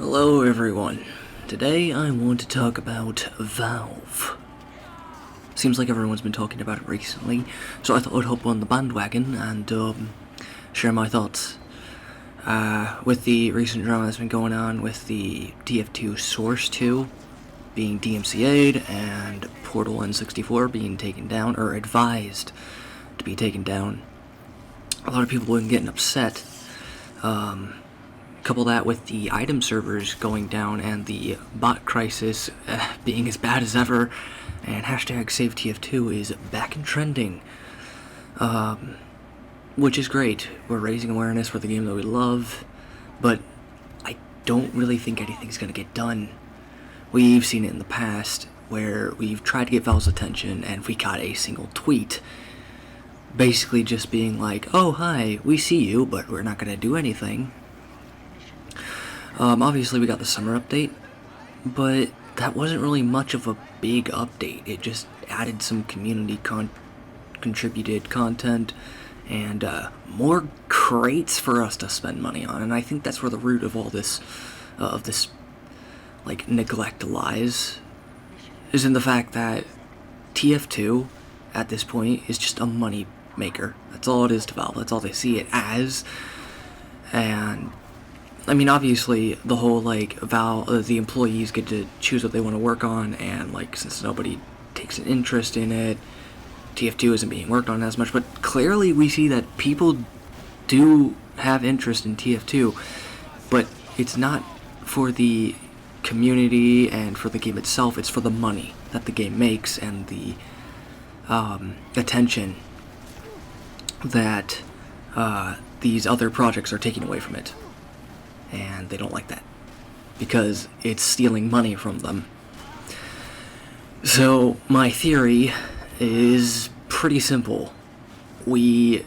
Hello everyone. Today I want to talk about Valve. Seems like everyone's been talking about it recently, so I thought I'd hop on the bandwagon and share my thoughts. With the recent drama that's been going on with the TF2 Source 2 being DMCA'd and Portal N64 being taken down, or advised to be taken down, a lot of people have been getting upset. Couple that with the item servers going down and the bot crisis being as bad as ever, and hashtag SaveTF2 is back in trending, which is great. We're raising awareness for the game that we love, but I don't really think anything's going to get done. We've seen it in the past where we've tried to get Valve's attention and we got a single tweet basically just being like, oh hi, we see you, but we're not going to do anything. Obviously we got the summer update, but that wasn't really much of a big update. It just added some community contributed content and more crates for us to spend money on, and I think that's where the root of all this like neglect lies, is in the fact that TF2 at this point is just a money maker. That's all it is to Valve. That's all they see it as. And I mean, obviously, the whole, like, Valve, the employees get to choose what they want to work on, and, like, since nobody takes an interest in it, TF2 isn't being worked on as much, but clearly we see that people do have interest in TF2, but it's not for the community and for the game itself, it's for the money that the game makes and the attention that these other projects are taking away from it. And they don't like that because it's stealing money from them. So my theory is pretty simple. We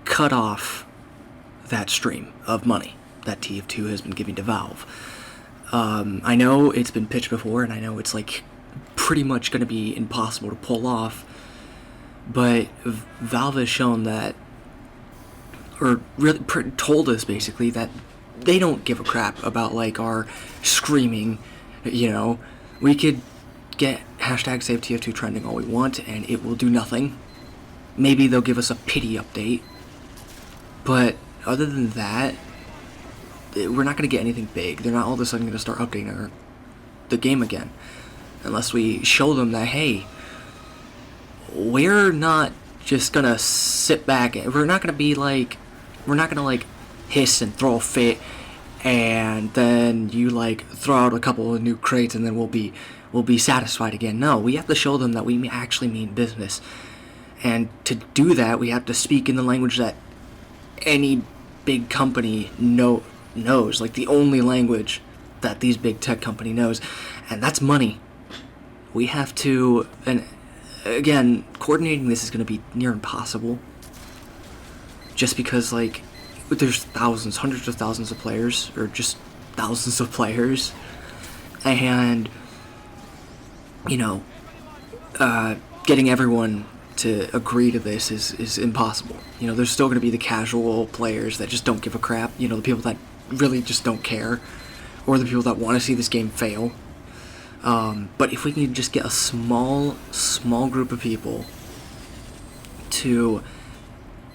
cut off that stream of money that TF2 has been giving to Valve. I know it's been pitched before, and I know it's like pretty much going to be impossible to pull off, but Valve has shown that, or really told us basically that they don't give a crap about, like, our screaming, you know. We could get hashtag SaveTF2 trending all we want, and it will do nothing. Maybe they'll give us a pity update. But other than that, we're not going to get anything big. They're not all of a sudden going to start updating the game again. Unless we show them that, hey, we're not just going to sit back. We're not going to be like, we're not going to, like, hiss and throw a fit, and then you, like, throw out a couple of new crates and then we'll be satisfied again. No, we have to show them that we actually mean business, and to do that we have to speak in the language that any big company knows, like the only language that these big tech company knows, and that's money. We have to, and again, coordinating this is going to be near impossible, just because, like, there's thousands, hundreds of thousands of players, or just thousands of players, and, you know, getting everyone to agree to this is impossible. You know, there's still going to be the casual players that just don't give a crap, you know, the people that really just don't care, or the people that want to see this game fail. But if we can just get a small group of people to,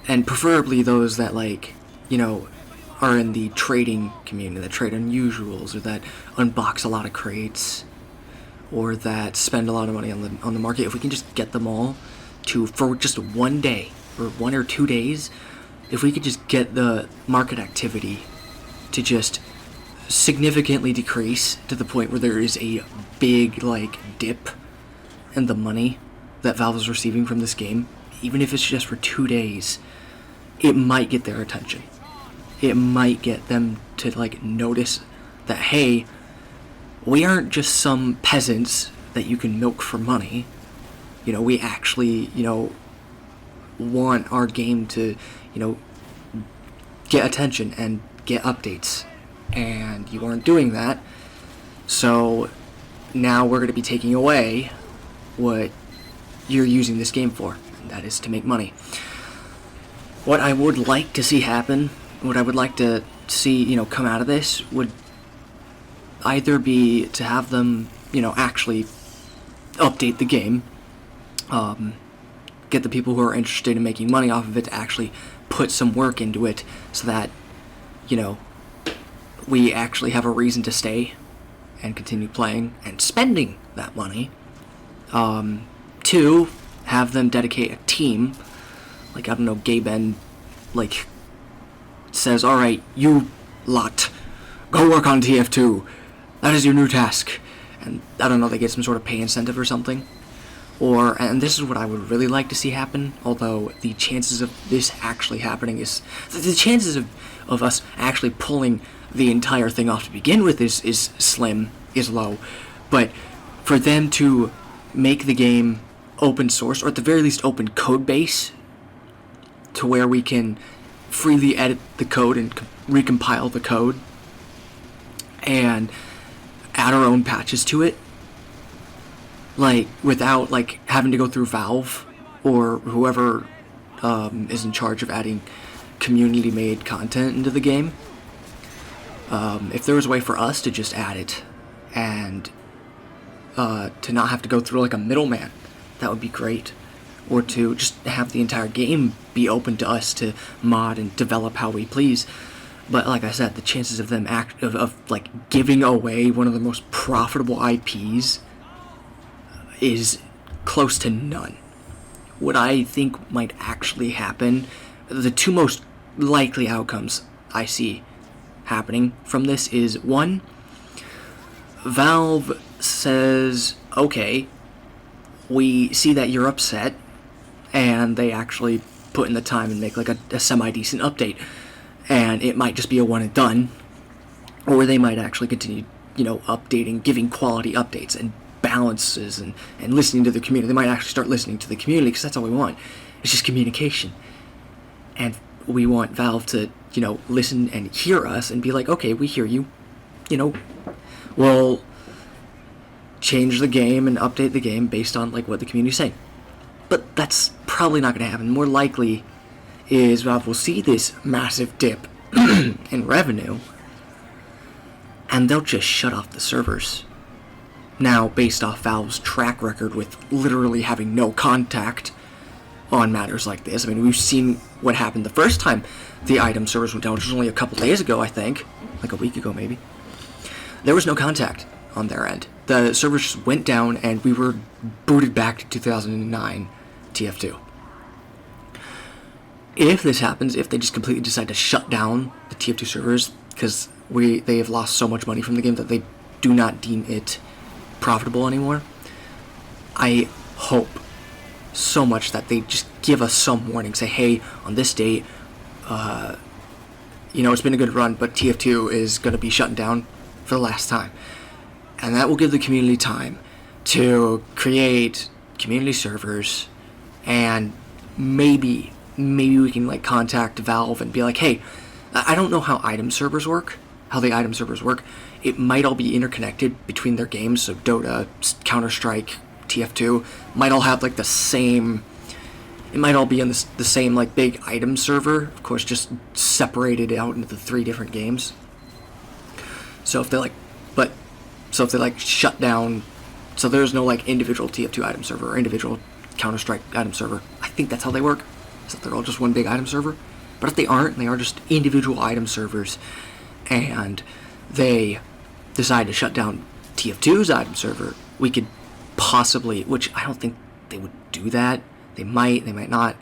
and preferably those that, like, you know, are in the trading community, that trade unusuals, or that unbox a lot of crates, or that spend a lot of money on the market, if we can just get them all to, for just one day, or 1 or 2 days, if we could just get the market activity to just significantly decrease to the point where there is a big, like, dip in the money that Valve is receiving from this game, even if it's just for 2 days, it might get their attention. It might get them to, like, notice that, hey, we aren't just some peasants that you can milk for money. You know, we actually, you know, want our game to, you know, get attention and get updates. And you aren't doing that. So now we're going to be taking away what you're using this game for, and that is to make money. What I would like to see happen, what I would like to see, you know, come out of this would either be to have them, actually update the game, get the people who are interested in making money off of it to actually put some work into it so that, we actually have a reason to stay and continue playing and spending that money. Two, have them dedicate a team. Like, I don't know, Gaben, like, says, alright, you lot, go work on TF2. That is your new task. And, I don't know, they get some sort of pay incentive or something. And this is what I would really like to see happen, although the chances of this actually happening is, the chances of us actually pulling the entire thing off to begin with is slim, is low. But for them to make the game open source, or at the very least open code base, to where we can freely edit the code and recompile the code and add our own patches to it, like, without, like, having to go through Valve or whoever is in charge of adding community-made content into the game. If there was a way for us to just add it and to not have to go through, like, a middleman, that would be great. Or to just have the entire game be open to us to mod and develop how we please. But like I said, the chances of them like giving away one of the most profitable IPs is close to none. What I think might actually happen, the two most likely outcomes I see happening from this is, one, Valve says, okay, we see that you're upset, and they actually put in the time and make like a semi-decent update, and it might just be a one and done, or they might actually continue, updating, giving quality updates and balances and listening to the community. They might actually start listening to the community, because that's all we want. It's just communication. And we want Valve to, listen and hear us and be like, okay, we hear you. We'll change the game and update the game based on, like, what the community's saying. But that's probably not going to happen. More likely is Valve will see this massive dip in revenue, and they'll just shut off the servers. Now, based off Valve's track record with literally having no contact on matters like this, I mean, we've seen what happened the first time the item servers went down, which was only a couple days ago, I think. Like a week ago, maybe. There was no contact on their end. The servers just went down, and we were booted back to 2009 TF2. If this happens, if they just completely decide to shut down the TF2 servers, because they have lost so much money from the game that they do not deem it profitable anymore, I hope so much that they just give us some warning, say, hey, on this date, it's been a good run, but TF2 is going to be shutting down for the last time. And that will give the community time to create community servers, and maybe we can, like, contact Valve and be like, hey, I don't know how the item servers work. It might all be interconnected between their games, so Dota, Counter-Strike, TF2 might all have, like, the same, it might all be on the same, like, big item server, of course, just separated out into the 3 different games. So if they shut down, so there's no, like, individual TF2 item server or individual Counter-Strike item server. I think that's how they work, so they're all just one big item server. But if they aren't, they are just individual item servers, and they decide to shut down TF2's item server, we could possibly, which I don't think they would do that. They might not,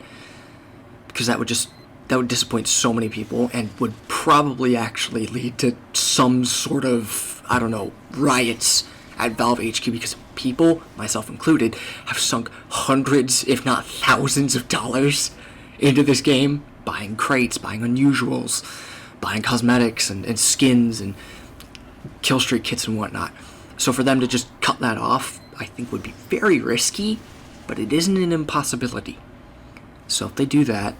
because that would disappoint so many people and would probably actually lead to some sort of, I don't know, riots at Valve HQ, because people, myself included, have sunk hundreds, if not thousands of dollars into this game, buying crates, buying unusuals, buying cosmetics and skins and killstreak kits and whatnot. So for them to just cut that off, I think would be very risky, but it isn't an impossibility. So if they do that,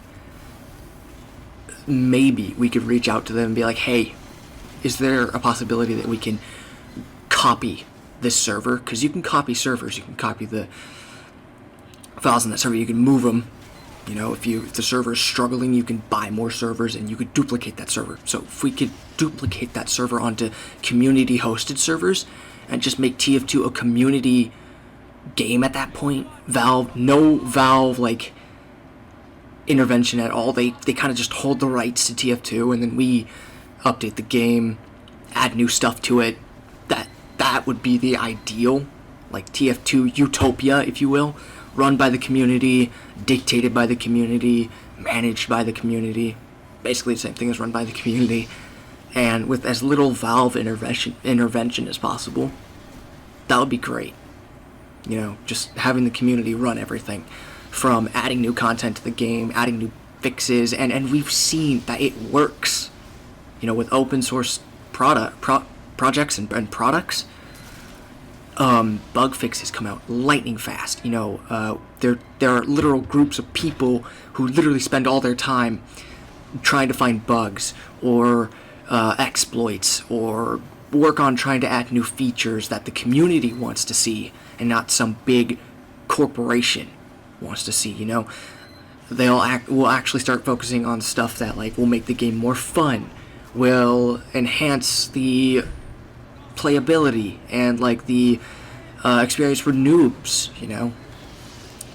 maybe we could reach out to them and be like, hey, is there a possibility that we can copy this server? Because you can copy servers, you can copy the files in that server, you can move them You know, if the server is struggling, you can buy more servers and you could duplicate that server. So if we could duplicate that server onto community hosted servers and just make TF2 a community game at that point, no Valve like intervention at all. They kind of just hold the rights to TF2 and then we update the game, add new stuff to it. That would be the ideal, like TF2 utopia, if you will, run by the community, dictated by the community, managed by the community, basically the same thing as run by the community, and with as little Valve intervention as possible. That would be great. You know, just having the community run everything, from adding new content to the game, adding new fixes, and we've seen that it works. You know, with open source projects and products, bug fixes come out lightning fast. You know, there are literal groups of people who literally spend all their time trying to find bugs or exploits or work on trying to add new features that the community wants to see and not some big corporation wants to see. You know, will actually start focusing on stuff that like will make the game more fun, will enhance the playability and like the experience for noobs, you know,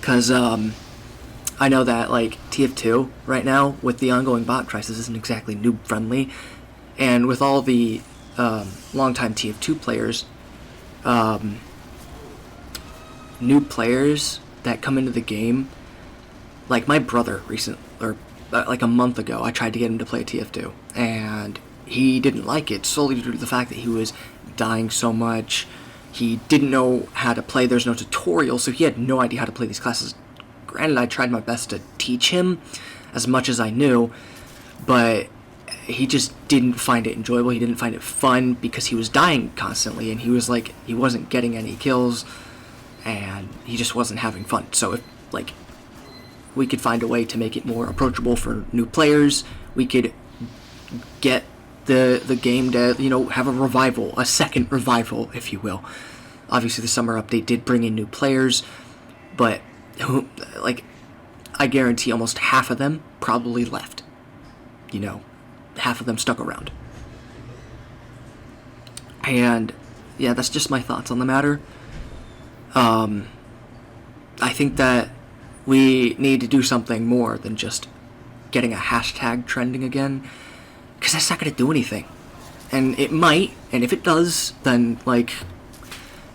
because I know that like TF2 right now with the ongoing bot crisis isn't exactly noob friendly, and with all the longtime TF2 players, new players that come into the game, like my brother like a month ago, I tried to get him to play TF2 and he didn't like it solely due to the fact that he was dying so much. He didn't know how to play. There's no tutorial, so he had no idea how to play these classes. Granted, I tried my best to teach him as much as I knew, but he just didn't find it enjoyable. He didn't find it fun because he was dying constantly, and he was like, he wasn't getting any kills, and he just wasn't having fun. So if like we could find a way to make it more approachable for new players, we could get the game to, you know, have a second revival, if you will. Obviously, the summer update did bring in new players, but like I guarantee almost half of them probably left. You know, half of them stuck around. And yeah, that's just my thoughts on the matter. I think that we need to do something more than just getting a hashtag trending again, because that's not going to do anything. And it might, and if it does, then, like,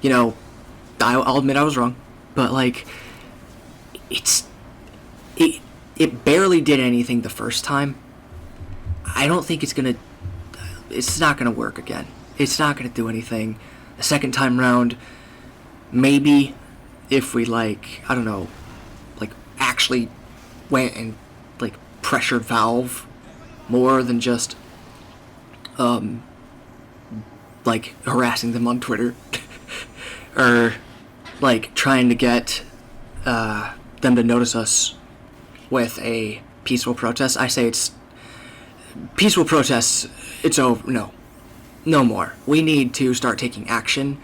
you know, I'll admit I was wrong, but, like, it barely did anything the first time. I don't think it's not going to work again. It's not going to do anything. The second time round, maybe if we, like, I don't know, like, actually went and, like, pressured Valve more than just, like, harassing them on Twitter, or, like, trying to get, them to notice us with a peaceful protest. I say it's peaceful protests, it's over. No more. We need to start taking action.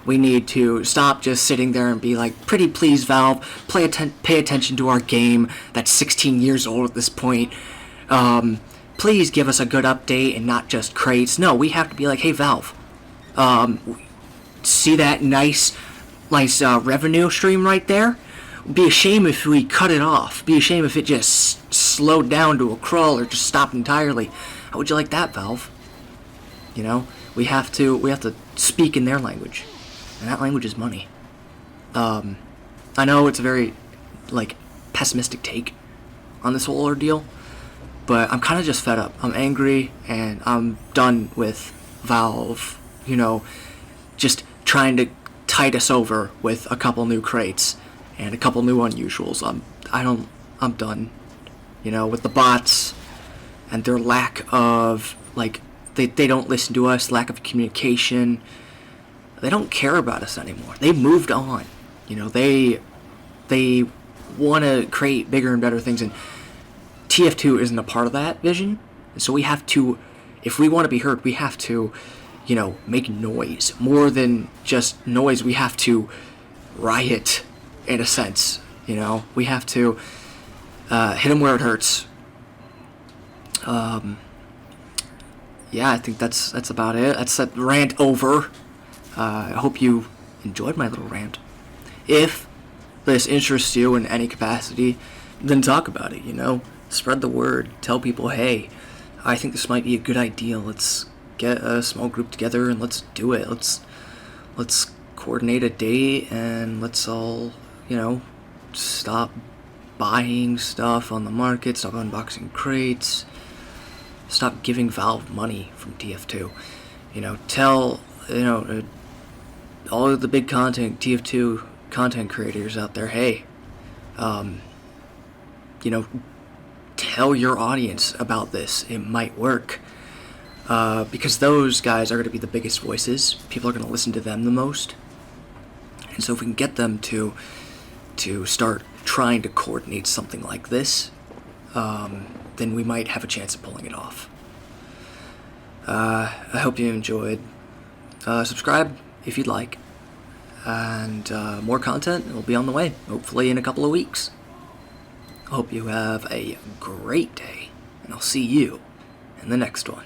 We need to stop just sitting there and be like, pretty please, Valve, pay attention to our game that's 16 years old at this point. Please give us a good update and not just crates. No, we have to be like, hey, Valve, see that nice revenue stream right there? Be a shame if we cut it off. Be a shame if it just slowed down to a crawl or just stopped entirely. How would you like that, Valve? You know, we have to speak in their language, and that language is money. I know it's a very, like, pessimistic take on this whole ordeal, but I'm kind of just fed up. I'm angry, and I'm done with Valve, you know, just trying to tide us over with a couple new crates and a couple new unusuals. I'm done, you know, with the bots and their lack of, like, they don't listen to us, lack of communication. They don't care about us anymore. They moved on. You know, they want to create bigger and better things, and TF2 isn't a part of that vision. And so we have to, if we want to be heard, we have to, you know, make noise. More than just noise, we have to riot, in a sense. You know, we have to Hit them where it hurts. Yeah, I think that's about it. That's that rant over. I hope you enjoyed my little rant. If this interests you in any capacity, then talk about it, Spread the word. Tell people, hey, I think this might be a good idea. Let's get a small group together and let's do it. Let's coordinate a date and let's all, stop buying stuff on the market, stop unboxing crates, stop giving Valve money from TF2. Tell, all of the big TF2 content creators out there, hey, tell your audience about this. It might work. Because those guys are going to be the biggest voices. People are going to listen to them the most. And so if we can get them to start trying to coordinate something like this, then we might have a chance of pulling it off. I hope you enjoyed. Subscribe if you'd like. And more content will be on the way, hopefully in a couple of weeks. I hope you have a great day, and I'll see you in the next one.